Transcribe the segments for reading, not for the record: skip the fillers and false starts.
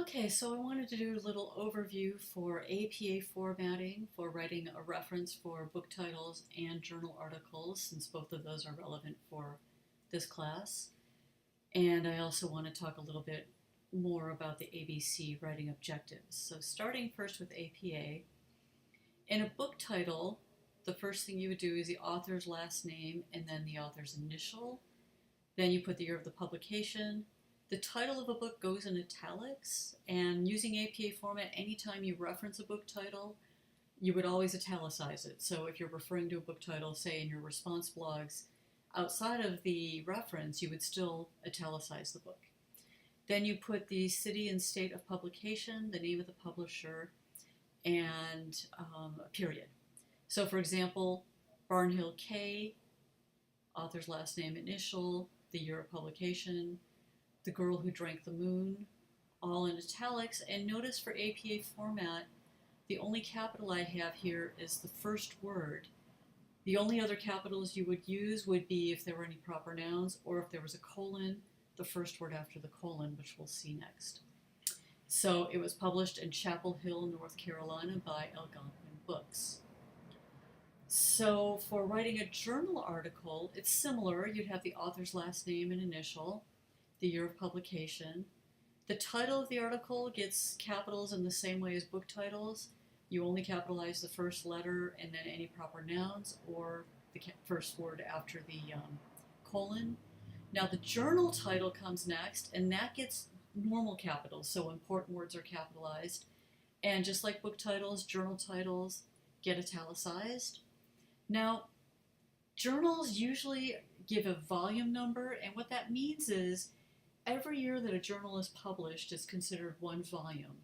Okay, so I wanted to do a little overview for APA formatting for writing a reference for book titles and journal articles, since both of those are relevant for this class. And I also want to talk a little bit more about the ABC writing objectives. So starting first with APA, in a book title, the first thing you would do is the author's last name and then the author's initial. Then you put the year of the publication. The title of a book goes in italics, and using APA format, anytime you reference a book title, you would always italicize it. So if you're referring to a book title, say in your response blogs, outside of the reference, you would still italicize the book. Then you put the city and state of publication, the name of the publisher, and a period. So for example, Barnhill K, author's last name, initial, the year of publication, The Girl Who Drank the Moon, all in italics. And notice for APA format, the only capital I have here is the first word. The only other capitals you would use would be if there were any proper nouns or if there was a colon, the first word after the colon, which we'll see next. So it was published in Chapel Hill, North Carolina by Algonquin Books. So for writing a journal article, it's similar. You'd have the author's last name and initial, the year of publication. The title of the article gets capitals in the same way as book titles. You only capitalize the first letter and then any proper nouns or the first word after the colon. Now the journal title comes next, and that gets normal capitals, so important words are capitalized. And just like book titles, journal titles get italicized. Now, journals usually give a volume number, and what that means is every year that a journal is published is considered one volume.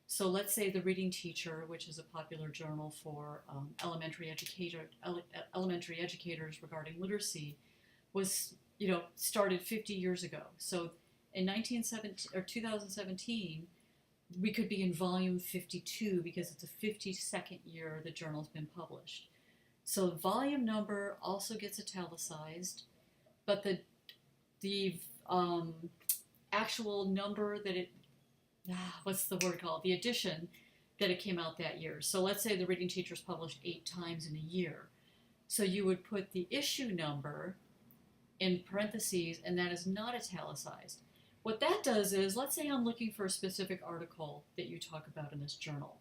So let's say the Reading Teacher, which is a popular journal for elementary educators regarding literacy, was started 50 years ago. So in 2017, we could be in volume 52 because it's the 52nd year the journal's been published. So the volume number also gets italicized, but the actual number that it, what's the word called? The edition that it came out that year. So let's say the Reading Teacher is published 8 times in a year. So you would put the issue number in parentheses, and that is not italicized. What that does is, let's say I'm looking for a specific article that you talk about in this journal.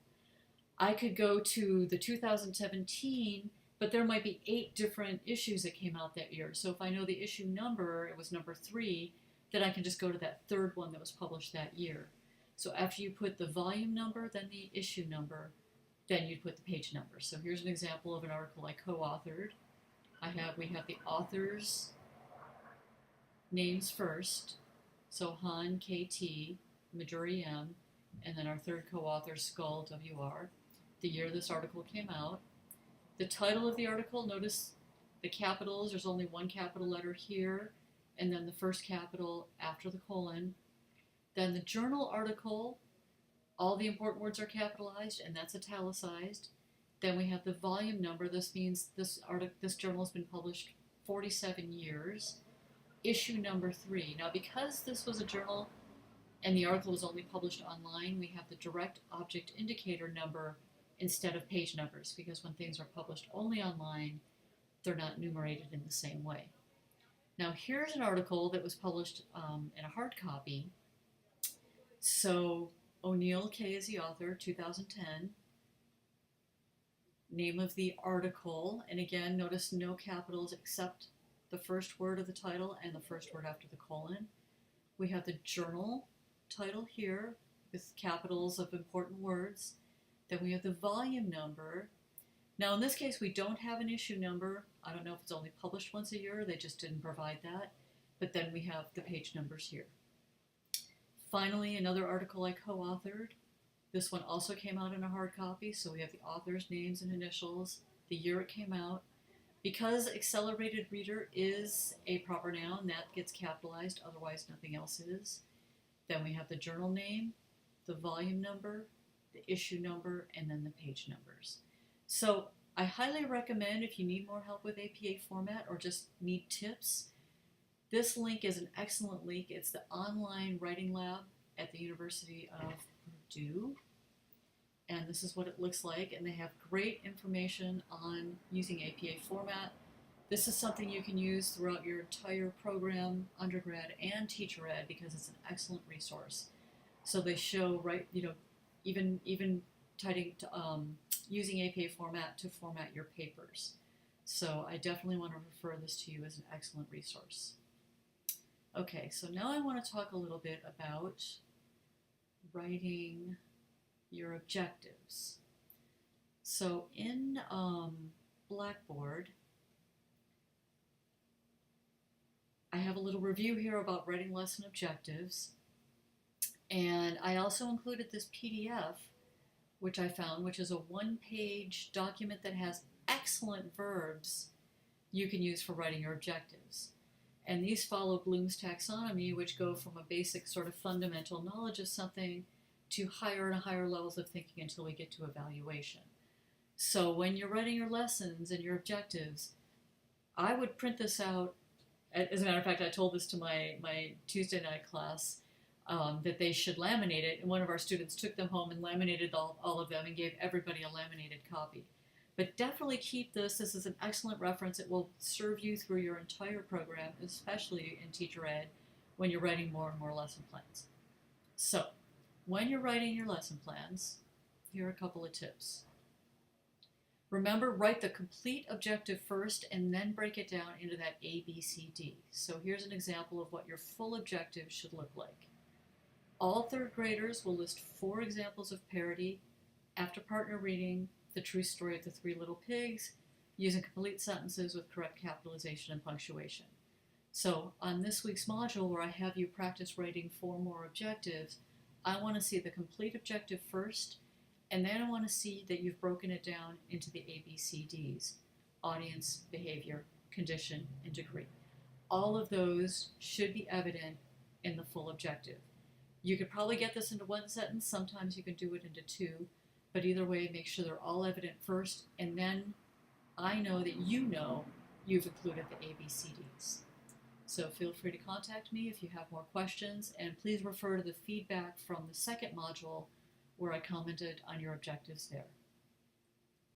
I could go to the 2017, but there might be 8 different issues that came out that year. So if I know the issue number, it was number 3, then I can just go to that third one that was published that year. So after you put the volume number, then the issue number, then you'd put the page number. So here's an example of an article I co-authored. We have the author's names first. So Han, KT, Majuri M, and then our third co-author, Skull, WR, the year this article came out. The title of the article, notice the capitals, there's only one capital letter here, and then the first capital after the colon. Then the journal article, all the important words are capitalized, and that's italicized. Then we have the volume number. This means this journal has been published 47 years. Issue number 3. Now, because this was a journal and the article was only published online, we have the direct object indicator number instead of page numbers, because when things are published only online, they're not numerated in the same way. Now, here's an article that was published in a hard copy. So, O'Neill K is the author, 2010. Name of the article, and again, notice no capitals except the first word of the title and the first word after the colon. We have the journal title here with capitals of important words. Then we have the volume number. Now in this case we don't have an issue number. I don't know if it's only published once a year, they just didn't provide that. But then we have the page numbers here. Finally, another article I co-authored. This one also came out in a hard copy, so we have the author's names and initials, the year it came out. Because accelerated reader is a proper noun, that gets capitalized, otherwise nothing else is. Then we have the journal name, the volume number, the issue number, and then the page numbers. So I highly recommend, if you need more help with APA format or just need tips, this link is an excellent link. It's the online writing lab at the University of Purdue. And this is what it looks like. And they have great information on using APA format. This is something you can use throughout your entire program, undergrad and teacher ed, because it's an excellent resource. So they show, right, even using APA format to format your papers. So I definitely want to refer this to you as an excellent resource. Okay, so now I want to talk a little bit about writing your objectives. So in Blackboard, I have a little review here about writing lesson objectives, and I also included this PDF, which I found, which is a one-page document that has excellent verbs you can use for writing your objectives. And these follow Bloom's taxonomy, which go from a basic sort of fundamental knowledge of something to higher and higher levels of thinking until we get to evaluation. So when you're writing your lessons and your objectives, I would print this out. As a matter of fact, I told this to my Tuesday night class, that they should laminate it, and one of our students took them home and laminated all of them and gave everybody a laminated copy. But definitely keep this. This is an excellent reference. It will serve you through your entire program, especially in teacher ed, when you're writing more and more lesson plans. So, when you're writing your lesson plans, here are a couple of tips. Remember, write the complete objective first and then break it down into that ABCD. So here's an example of what your full objective should look like. All third graders will list 4 examples of parody after partner reading The True Story of the Three Little Pigs, using complete sentences with correct capitalization and punctuation. So on this week's module, where I have you practice writing 4 more objectives, I want to see the complete objective first, and then I want to see that you've broken it down into the ABCDs: audience, behavior, condition, and degree. All of those should be evident in the full objective. You could probably get this into 1 sentence. Sometimes you can do it into 2. But either way, make sure they're all evident first, and then I know that you've included the ABCDs. So feel free to contact me if you have more questions, and please refer to the feedback from the second module where I commented on your objectives there.